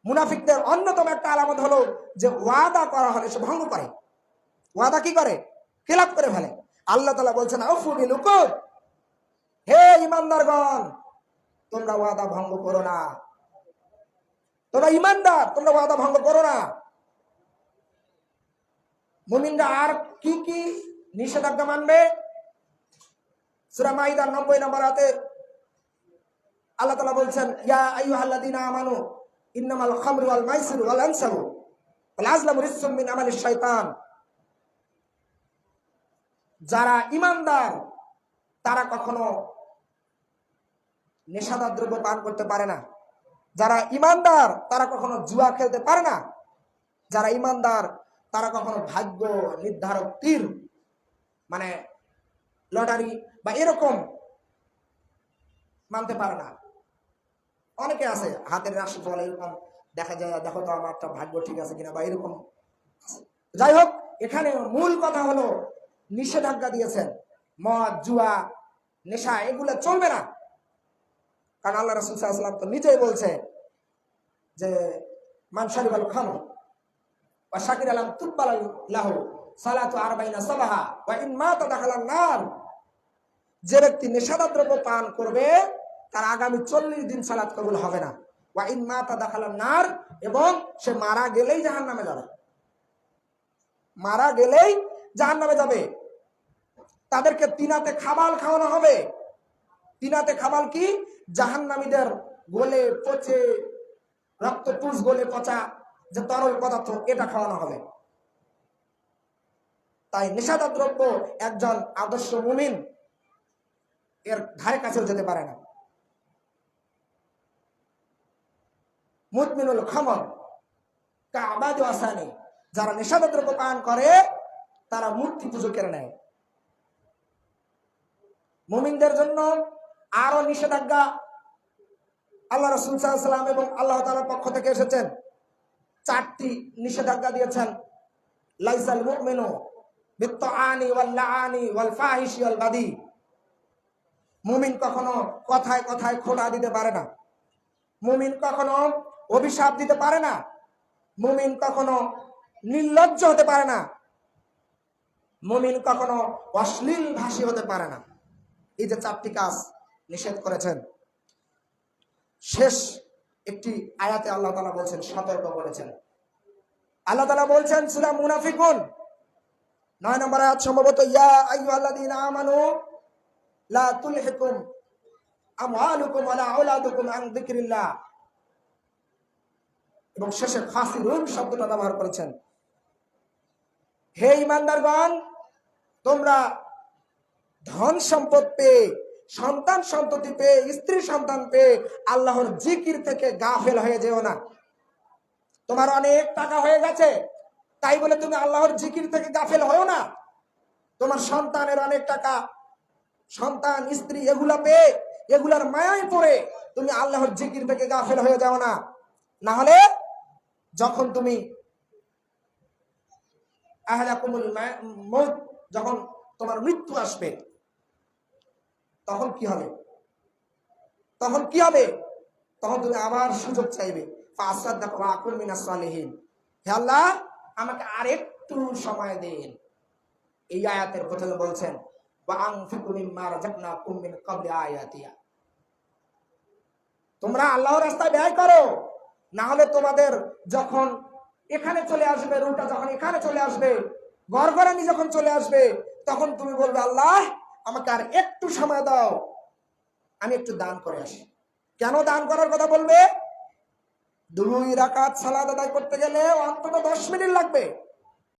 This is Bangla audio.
মুনাফিকদের অন্যতম একটা আলামত হলো যে ওয়াদা করা হলে সে ভঙ্গ করে। ওয়াদা কি করে? খিলাফ করে ফেলে। আল্লাহ তাআলা বলছেন আউফু বিল উকুদ, হে ঈমানদারগণ তোমরা ওয়াদা ভঙ্গ করো না। তোমরা ঈমানদার, তোমরা ওয়াদা ভঙ্গ করো না। মুমিনরা আর কি কি নিষেধাজ্ঞা মানবে? সূরা মাইদার 90 নম্বর আয়াতে আল্লাহ তাআলা বলছেন ইয়া আইয়ুহাল্লাযীনা আমানু ইন্নামাল খামরু ওয়াল মাইসিরু ওয়াল আনসাবু ওয়াল আজলামু রিজসুম মিন আমালিশ শাইতান। যারা ঈমানদার তারা কখনো নেশাদার দ্রব্য পান করতে পারে না। যারা ঈমানদার তারা কখনো জুয়া খেলতে পারে না। যারা ঈমানদার তারা কখনো ভাগ্য নির্ধারক তীর মানে লটারি বা এরকম মানতে পারে না। অনেকে আছে হাতের রাশি বলে এরকম দেখা যায়, দেখো তো আমার একটা ভাগ্য ঠিক আছে কিনা বা এরকম। যাই হোক, এখানে মূল কথা হলো নিষেধাজ্ঞা দিয়েছেন মদ, জুয়া, নেশা এগুলো চলবে না। কারণ আল্লাহ রাসূল সাল্লাল্লাহু আলাইহি ওয়াসাল্লাম তো নিজেই বলছে যে মান শারিবাল খামর ওয়া শাকিরা লাম তুকবাল লাহু সালাতু 40 সাবাহা ওয়া ইন মাতা দাখালান নার। যে ব্যক্তি নেশাদার দ্রব্য পান করবে তার আগামী 40 দিন সালাত কবুল হবে না। ওয়া ইন মাতা দাখালান নার, এবং সে মারা গেলেই জাহান্নামে যাবে। মারা গেলেই জাহান্নামে যাবে। তাদেরকে তিনাতে খাবাল খাওয়ানো হবে। তিনাতে খাবাল কি? জাহান্নামীদের গলে পচে রক্তপুষ গলে পচা যে তরল পদার্থ, এটা খাওয়ানো হবে। তাই নেশাদার দ্রব্য একজন আদর্শ মুমিন এর ধারে কাছেও যেতে পারে না। মুদমিনুল খামর কা'বাদু আসানি, যারা নেশাদার দ্রব্য পান করে তারা মূর্তি পুজো করে নেয়। মুমিনদের জন্য আরো নিষেধাজ্ঞা আল্লাহ রাসূল সাল্লাল্লাহু আলাইহি ওয়াসাল্লাম এবং আল্লাহ তাআলার পক্ষ থেকে এসেছেন। 4টি নিষেধাজ্ঞা দিয়েছেন। লাইসাল মুমিনু বিত্তাআনি ওয়াল লাআনি ওয়াল ফাহিশি ওয়াল বাদি। মুমিন কখনো কথায় কথায় খোঁটা দিতে পারে না। মুমিন কখনো অভিশাপ দিতে পারে না। মুমিন কখনো নির্লজ্জ হতে পারে না। মুমিন কখনো অশ্লীল ভাষী হতে পারে না। এই যে 4টি কাজ নিষেধ করেছেন, শেষ একটি আয়াতে আল্লাহ তাআলা বলছেন, সতর্ক করেছেন। আল্লাহ তাআলা বলছেন সূরা মুনাফিকুন 9 নম্বর আয়াত সম্ভবত, ইয়া আইয়ুহাল্লাযীনা আমানু লা তুলহিকুম আমওয়ালুকুম ওয়ালা আওলাদুকুম আন যিকরিল্লাহ, এবং শেষে খাসিরুন শব্দটা ব্যবহার করেছেন। হে ঈমানদারগণ, তোমরা ধন সম্পদ পেয়ে, সন্তান সন্ততি পেয়ে, স্ত্রী সন্তান পেয়ে আল্লাহর জিকির থেকে গাফেল হয়ে যেও না। তোমার অনেক টাকা হয়ে গেছে তাই বলে তুমি আল্লাহর জিকির থেকে গাফেল হও না। তোমার সন্তানের অনেক টাকা, সন্তান, স্ত্রী এগুলা পেয়ে এগুলার মায়ায় পড়ে তুমি আল্লাহর জিকির থেকে গাফেল হয়ে যাও না। না হলে যখন তুমি আহলাকুমুল মউত, যখন তোমার মৃত্যু আসবে তখন কি হবে? তখন কি হবে? তখন তুমি আবার সুযোগ চাইবে, ফাসাদদাক ওয়া আকুন মিনাস সালিহিন, হে আল্লাহ আমাকে আরেকটু সময় দিন। এই আয়াতের প্রথমে বলছেন ওয়া আনফিকু মিম্মা রাযাকনাকুম মিন ক্বাবলি আয়াতিয়া, তোমরা আল্লাহর রাস্তায় ব্যয় করো, না হলে তোমাদের যখন এখানে চলে আসবে, রুটা যখন এখানে চলে আসবে, গড়গড়ানি যখন চলে আসবে, তখন তুমি বলবে আল্লাহ আমাকে আর একটু সময় দাও, আমি একটু দান করে আসি। কেন দান করার কথা বলবে? 2 রাকাত সালাত আদায় করতে গেলে অন্তত 10 মিনিট লাগবে।